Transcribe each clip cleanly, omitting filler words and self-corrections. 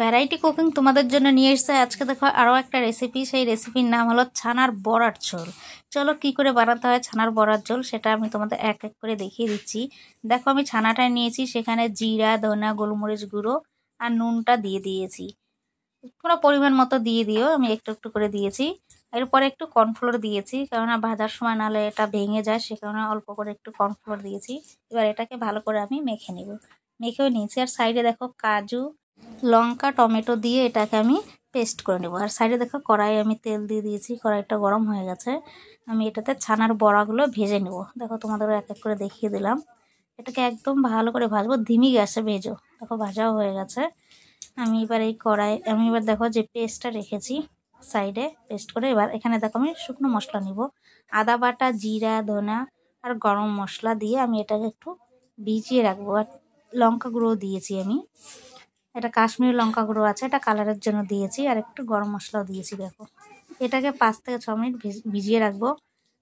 Variety cooking তোমাদের জন্য নিয়ে এসেছে আজকে। দেখো আরও একটা রেসিপি, সেই রেসিপির নাম হলো ছানার বড়ার ঝোল। চলো কি করে বানাতে হয় ছানার বড়ার ঝোল সেটা আমি তোমাদের এক এক করে দেখিয়ে দিচ্ছি। দেখো আমি ছানাটা নিয়েছি, সেখানে জিরা, ধনা, গোলমরিচ গুঁড়ো আর নুনটা দিয়ে দিয়েছি। পুরো পরিমাণ মতো দিয়ে দিও, আমি একটু একটু করে দিয়েছি। এরপরে একটু কর্নফ্লোর দিয়েছি, কেননা ভাজার সময় নাহলে এটা ভেঙে যায়, সে কারণে অল্প করে একটু কর্নফ্লোর দিয়েছি। এবার এটাকে ভালো করে আমি মেখে নেব। মেখেও নিয়েছি। আর সাইডে দেখো কাজু, লঙ্কা, টমেটো দিয়ে এটাকে আমি পেস্ট করে নেব। আর সাইডে দেখো কড়াই আমি তেল দিয়ে দিয়েছি, কড়াইটা গরম হয়ে গেছে। আমি এটাতে ছানার বড়াগুলো ভেজে নেব। দেখো তোমাদেরও এক এক করে দেখিয়ে দিলাম। এটাকে একদম ভালো করে ভাজবো, ধিমি গ্যাসে ভেজো। দেখো ভাজাও হয়ে গেছে। আমি এবার এই আমি এবার দেখো যে পেস্টটা রেখেছি সাইডে পেস্ট করে, এবার এখানে দেখো আমি শুকনো মশলা নিব। আদা বাটা, জিরা, ধনা আর গরম মশলা দিয়ে আমি এটাকে একটু ভিজিয়ে রাখবো। আর লঙ্কা গুঁড়ো দিয়েছি আমি, এটা কাশ্মীরি লঙ্কা গুঁড়ো আছে, এটা কালারের জন্য দিয়েছি। আর একটু গরম মশলাও দিয়েছি। দেখো এটাকে 5 থেকে 6 মিনিট ভিজিয়ে রাখবো।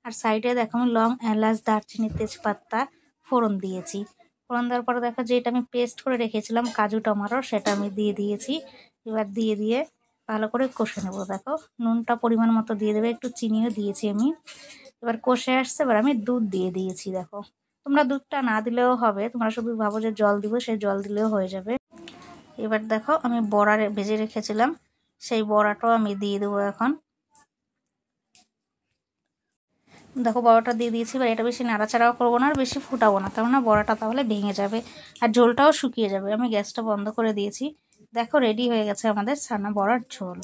আর সাইডে দেখো আমি লং, এলাচ, দারচিনি, তেজপাতা ফোড়ন দিয়েছি। ফোড়ন দেওয়ার পরে দেখো যে এটা আমি পেস্ট করে রেখেছিলাম কাজু টমেটো, সেটা আমি দিয়ে দিয়েছি। এবার দিয়ে ভালো করে কষে নেবো। দেখো নুনটা পরিমাণ মতো দিয়ে দেবে, একটু চিনিও দিয়েছি আমি। এবার কষে আসছে, এবার আমি দুধ দিয়ে দিয়েছি। দেখো তোমরা দুধটা না দিলেও হবে, তোমরা শুধু ভাবো যে জল দিব, সেই জল দিলেও হয়ে যাবে। এবার দেখো আমি বড়া ভেজে রেখেছিলাম, সেই বড়াটাও আমি দিয়ে দেবো এখন। দেখো বড়াটা দিয়ে দিয়েছি। এবার এটা বেশি নাড়াচাড়াও করবো না আর বেশি ফুটাবো না, কেননা বড়াটা তাহলে ভেঙে যাবে আর ঝোলটাও শুকিয়ে যাবে। আমি গ্যাসটা বন্ধ করে দিয়েছি। দেখো রেডি হয়ে গেছে আমাদের ছানা বড়ার ঝোল।